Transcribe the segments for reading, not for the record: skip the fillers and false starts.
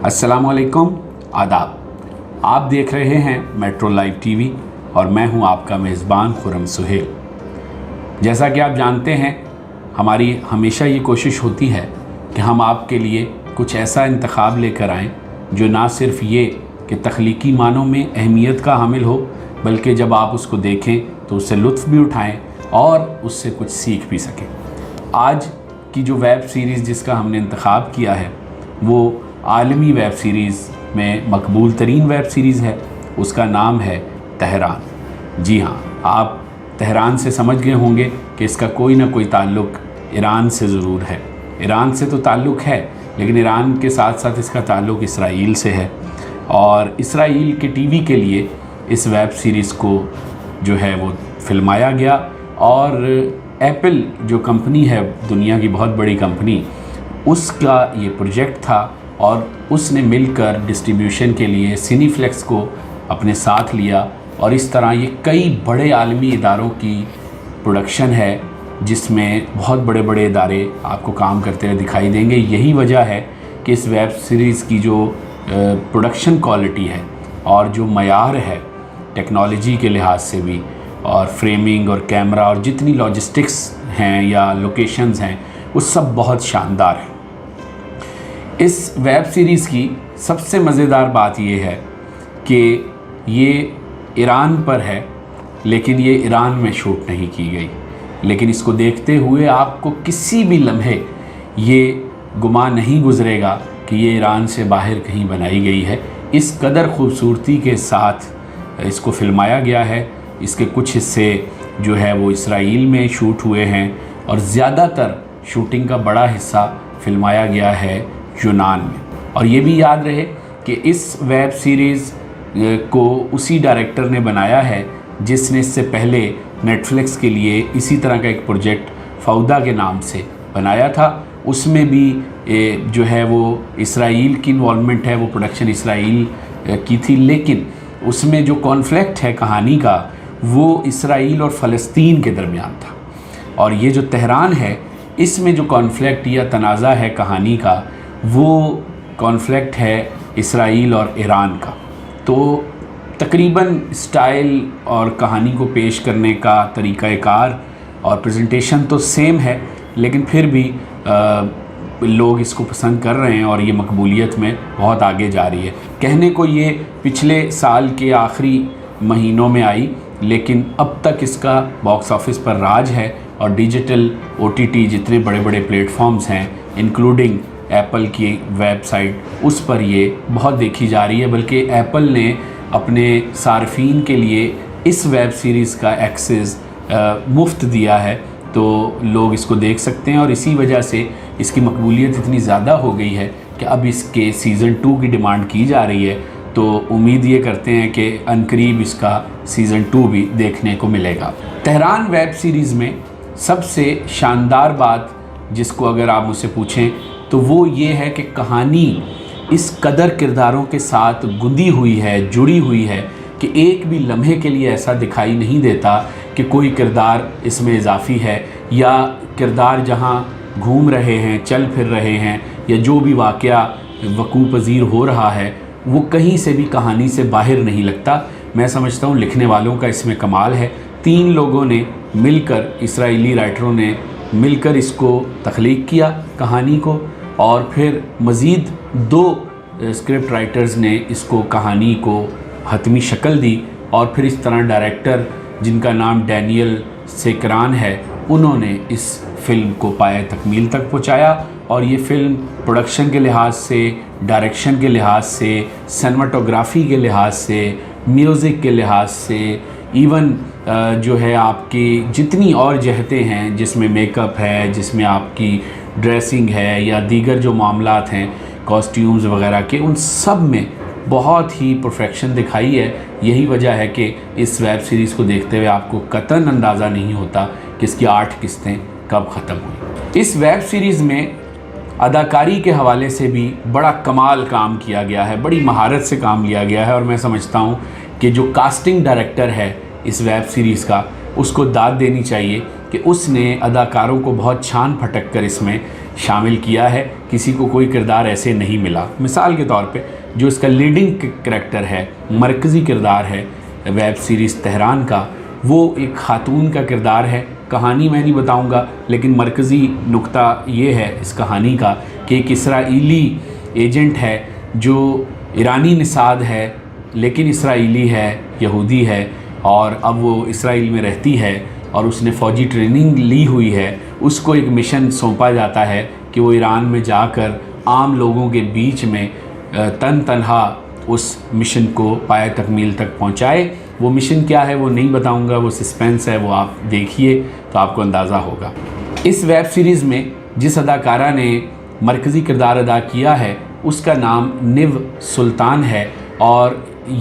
अस्सलामुअलैकुम, आदाब। आप देख रहे हैं मेट्रो लाइव टीवी और मैं हूं आपका मेज़बान खुरम सुहेल। जैसा कि आप जानते हैं, हमारी हमेशा ये कोशिश होती है कि हम आपके लिए कुछ ऐसा इंतखाब लेकर आएँ जो ना सिर्फ़ ये कि तख्लीकी मानों में अहमियत का हामिल हो, बल्कि जब आप उसको देखें तो उससे लुत्फ़ भी उठाएं और उससे कुछ सीख भी सकें। आज की जो वेब सीरीज़ जिसका हमने इंतखाब किया है वो आलमी वेब सीरीज़ में मकबूल तरीन वेब सीरीज़ है। उसका नाम है तेहरान। जी हाँ, आप तेहरान से समझ गए होंगे कि इसका कोई ना कोई ताल्लुक़ ईरान से ज़रूर है। ईरान से तो ताल्लुक़ है, लेकिन ईरान के साथ साथ इसका ताल्लुक़ इसराइल से है और इसराइल के टीवी के लिए इस वेब सीरीज़ को जो है वो फिल्माया गया। और एप्पल जो कंपनी है, दुनिया की बहुत बड़ी कंपनी, उसका ये प्रोजेक्ट था और उसने मिलकर डिस्ट्रीब्यूशन के लिए सिनीफ्लेक्स को अपने साथ लिया और इस तरह ये कई बड़े आलमी इदारों की प्रोडक्शन है जिसमें बहुत बड़े बड़े इदारे आपको काम करते हुए दिखाई देंगे। यही वजह है कि इस वेब सीरीज़ की जो प्रोडक्शन क्वालिटी है और जो मयार है टेक्नोलॉजी के लिहाज से भी, और फ्रेमिंग और कैमरा और जितनी लॉजिस्टिक्स हैं या लोकेशंस हैं, वो सब बहुत शानदार है। इस वेब सीरीज़ की सबसे मज़ेदार बात ये है कि ये ईरान पर है, लेकिन ये ईरान में शूट नहीं की गई। लेकिन इसको देखते हुए आपको किसी भी लम्हे ये गुमान नहीं गुज़रेगा कि ये ईरान से बाहर कहीं बनाई गई है। इस कदर ख़ूबसूरती के साथ इसको फिल्माया गया है। इसके कुछ हिस्से जो है वो इसराइल में शूट हुए हैं और ज़्यादातर शूटिंग का बड़ा हिस्सा फिल्माया गया है यूनान में। और ये भी याद रहे कि इस वेब सीरीज़ को उसी डायरेक्टर ने बनाया है जिसने इससे पहले नेटफ्लिक्स के लिए इसी तरह का एक प्रोजेक्ट फौदा के नाम से बनाया था। उसमें भी जो है वो इसराइल की इन्वॉल्वमेंट है, वो प्रोडक्शन इसराइल की थी, लेकिन उसमें जो कॉन्फ्लिक्ट है कहानी का वो इसराइल और फ़लस्तीन के दरमियान था। और ये जो तेहरान है, इसमें जो कॉन्फ्लिक्ट या तनाज़ा है कहानी का, वो कॉन्फ्लिक्ट है इसराइल और ईरान का। तो तकरीबन स्टाइल और कहानी को पेश करने का तरीक़ाकार और प्रेजेंटेशन तो सेम है, लेकिन फिर भी लोग इसको पसंद कर रहे हैं और ये मकबूलियत में बहुत आगे जा रही है। कहने को ये पिछले साल के आखिरी महीनों में आई, लेकिन अब तक इसका बॉक्स ऑफिस पर राज है और डिजिटल OTT जितने बड़े बड़े प्लेटफॉर्म्स हैं, इंक्लूडिंग एप्पल की वेबसाइट, उस पर ये बहुत देखी जा रही है। बल्कि एप्पल ने अपने सार्फिन के लिए इस वेब सीरीज़ का एक्सेस मुफ्त दिया है, तो लोग इसको देख सकते हैं। और इसी वजह से इसकी मकबूलियत इतनी ज़्यादा हो गई है कि अब इसके सीज़न 2 की डिमांड की जा रही है। तो उम्मीद ये करते हैं कि अनकरीब इसका सीज़न 2 भी देखने को मिलेगा। तेहरान वेब सीरीज़ में सबसे शानदार बात जिसको अगर आप मुझसे पूछें तो वो ये है कि कहानी इस कदर किरदारों के साथ गुंदी हुई है, जुड़ी हुई है कि एक भी लम्हे के लिए ऐसा दिखाई नहीं देता कि कोई किरदार इसमें इजाफी है या किरदार जहाँ घूम रहे हैं, चल फिर रहे हैं या जो भी वाक़या वकूअ पज़ीर हो रहा है वो कहीं से भी कहानी से बाहर नहीं लगता। मैं समझता हूँ लिखने वालों का इसमें कमाल है। 3 लोगों ने मिलकर, इसराइली राइटरों ने मिलकर इसको तख्लीक किया कहानी को, और फिर मज़ीद 2 स्क्रिप्ट राइटर्स ने इसको कहानी को हतमी शक्ल दी। और फिर इस तरह डायरेक्टर जिनका नाम डैनियल सेकरान है, उन्होंने इस फ़िल्म को पाए तकमील तक पहुँचाया। और ये फ़िल्म प्रोडक्शन के लिहाज से, डायरेक्शन के लिहाज से, सिनेमाटोग्राफी के लिहाज से, म्यूज़िक के लिहाज से, इवन जो है आपकी जितनी और जहतें हैं, जिसमें मेकअप है, जिसमें आपकी ड्रेसिंग है या दीगर जो मामलात हैं कॉस्ट्यूम्स वगैरह के, उन सब में बहुत ही परफेक्शन दिखाई है। यही वजह है कि इस वेब सीरीज़ को देखते हुए आपको कतई अंदाज़ा नहीं होता कि इसकी 8 किस्तें कब ख़त्म हुई। इस वेब सीरीज़ में अदाकारी के हवाले से भी बड़ा कमाल काम किया गया है, बड़ी महारत से काम लिया गया है। और मैं समझता हूँ कि जो कास्टिंग डायरेक्टर है इस वेब सीरीज़ का, उसको दाद देनी चाहिए कि उसने अदाकारों को बहुत छान फटक कर इसमें شامل کیا ہے، کسی کو کوئی کردار ایسے نہیں ملا۔ مثال کے طور پہ جو اس کا لیڈنگ کریکٹر ہے، مرکزی کردار ہے ویب سیریز تہران کا، وہ ایک خاتون کا کردار ہے۔ کہانی میں نہیں بتاؤں گا، لیکن مرکزی نقطہ یہ ہے اس کہانی کا کہ ایک اسرائیلی ایجنٹ ہے جو ایرانی نژاد ہے لیکن اسرائیلی ہے، یہودی ہے، اور اب وہ اسرائیل میں رہتی ہے اور اس نے فوجی ٹریننگ لی ہوئی ہے۔ اس کو ایک مشن سونپا جاتا ہے کہ وہ ایران میں جا کر عام لوگوں کے بیچ میں تنہا اس مشن کو پایہ تکمیل تک پہنچائے۔ وہ مشن کیا ہے وہ نہیں بتاؤں گا، وہ سسپینس ہے، وہ آپ دیکھیے تو آپ کو اندازہ ہوگا۔ اس ویب سیریز میں جس اداکارہ نے مرکزی کردار ادا کیا ہے اس کا نام نیو سلطان ہے، اور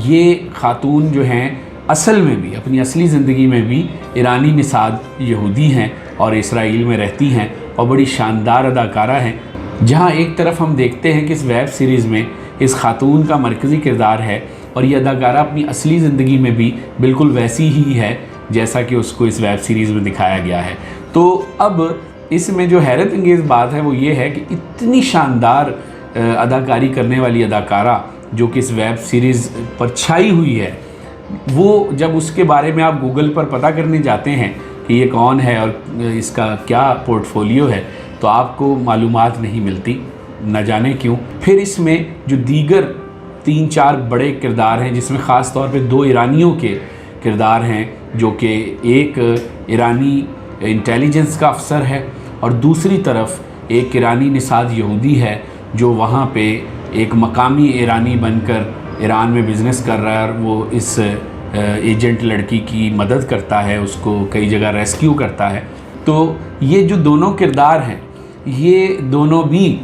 یہ خاتون جو ہیں اصل میں بھی، اپنی اصلی زندگی میں بھی ایرانی نژاد یہودی ہیں اور اسرائیل میں رہتی ہیں اور بڑی شاندار اداکارہ ہیں۔ جہاں ایک طرف ہم دیکھتے ہیں کہ اس ویب سیریز میں اس خاتون کا مرکزی کردار ہے اور یہ اداکارہ اپنی اصلی زندگی میں بھی بالکل ویسی ہی ہے جیسا کہ اس کو اس ویب سیریز میں دکھایا گیا ہے۔ تو اب اس میں جو حیرت انگیز بات ہے وہ یہ ہے کہ اتنی شاندار اداکاری کرنے والی اداکارہ جو کہ اس ویب سیریز پر چھائی ہوئی ہے، وہ جب اس کے بارے میں آپ گوگل پر پتہ کرنے جاتے ہیں کہ یہ کون ہے اور اس کا کیا پورٹ فولیو ہے، تو آپ کو معلومات نہیں ملتی، نہ جانے کیوں۔ پھر اس میں جو دیگر 3-4 بڑے کردار ہیں، جس میں خاص طور پہ 2 ایرانیوں کے کردار ہیں، جو کہ ایک ایرانی انٹیلیجنس کا افسر ہے اور دوسری طرف ایک ایرانی نژاد یہودی ہے جو وہاں پہ ایک مقامی ایرانی بن کر ایران میں بزنس کر رہا ہے، اور وہ اس ایجنٹ لڑکی کی مدد کرتا ہے، اس کو کئی جگہ ریسکیو کرتا ہے۔ تو یہ جو دونوں کردار ہیں یہ دونوں بھی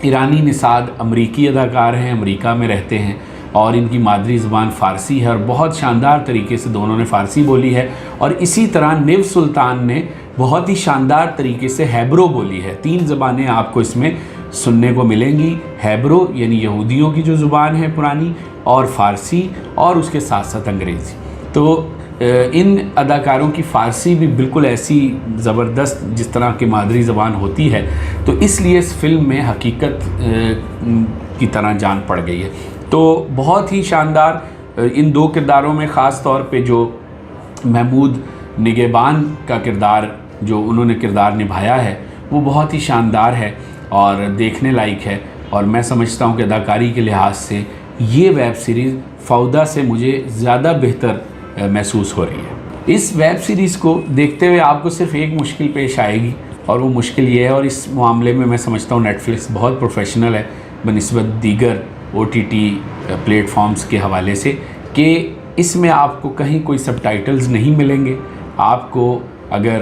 ایرانی نژاد امریکی اداکار ہیں، امریکہ میں رہتے ہیں اور ان کی مادری زبان فارسی ہے اور بہت شاندار طریقے سے دونوں نے فارسی بولی ہے۔ اور اسی طرح نیو سلطان نے بہت ہی شاندار طریقے سے ہیبرو بولی ہے۔ 3 زبانیں آپ کو اس میں سننے کو ملیں گی، ہیبرو یعنی یہودیوں کی جو زبان ہے پرانی، اور فارسی، اور اس کے ساتھ ساتھ انگریزی۔ تو ان اداکاروں کی فارسی بھی بالکل ایسی زبردست جس طرح کی مادری زبان ہوتی ہے، تو اس لیے اس فلم میں حقیقت کی طرح جان پڑ گئی ہے۔ تو بہت ہی شاندار ان 2 کرداروں میں، خاص طور پہ جو محمود نگہبان کا کردار جو انہوں نے کردار نبھایا ہے وہ بہت ہی شاندار ہے اور دیکھنے لائق ہے، اور میں سمجھتا ہوں کہ اداکاری کے لحاظ سے یہ ویب سیریز فودا سے مجھے زیادہ بہتر محسوس ہو رہی ہے۔ اس ویب سیریز کو دیکھتے ہوئے آپ کو صرف ایک مشکل پیش آئے گی، اور وہ مشکل یہ ہے، اور اس معاملے میں میں سمجھتا ہوں نیٹ فلکس بہت پروفیشنل ہے بنسبت دیگر OTT پلیٹ فارمز کے حوالے سے، کہ اس میں آپ کو کہیں کوئی سب ٹائٹلز نہیں ملیں گے۔ آپ کو اگر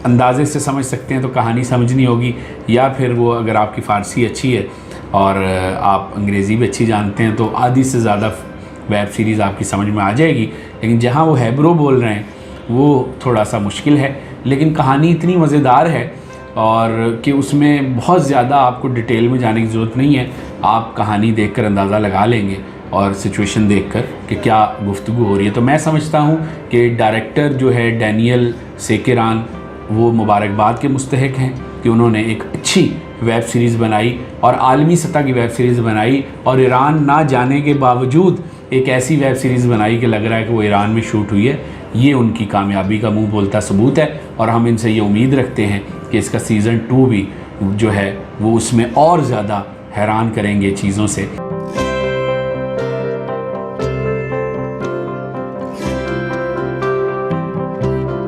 اندازے سے سمجھ سکتے ہیں تو کہانی سمجھنی ہوگی، یا پھر وہ اگر آپ کی فارسی اچھی ہے اور آپ انگریزی بھی اچھی جانتے ہیں تو آدھی سے زیادہ ویب سیریز آپ کی سمجھ میں آ جائے گی۔ لیکن جہاں وہ ہیبرو بول رہے ہیں وہ تھوڑا سا مشکل ہے، لیکن کہانی اتنی مزیدار ہے اور کہ اس میں بہت زیادہ آپ کو ڈیٹیل میں جانے کی ضرورت نہیں ہے۔ آپ کہانی دیکھ کر اندازہ لگا لیں گے اور سچویشن دیکھ کر کہ کیا گفتگو ہو رہی ہے۔ تو میں سمجھتا ہوں کہ ڈائریکٹر جو ہے ڈینیل سیکران، وہ مبارکباد کے مستحق ہیں کہ انہوں نے ایک اچھی ویب سیریز بنائی اور عالمی سطح کی ویب سیریز بنائی، اور ایران نہ جانے کے باوجود ایک ایسی ویب سیریز بنائی کہ لگ رہا ہے کہ وہ ایران میں شوٹ ہوئی ہے۔ یہ ان کی کامیابی کا منہ بولتا ثبوت ہے، اور ہم ان سے یہ امید رکھتے ہیں کہ اس کا سیزن 2 بھی جو ہے وہ اس میں اور زیادہ حیران کریں گے چیزوں سے۔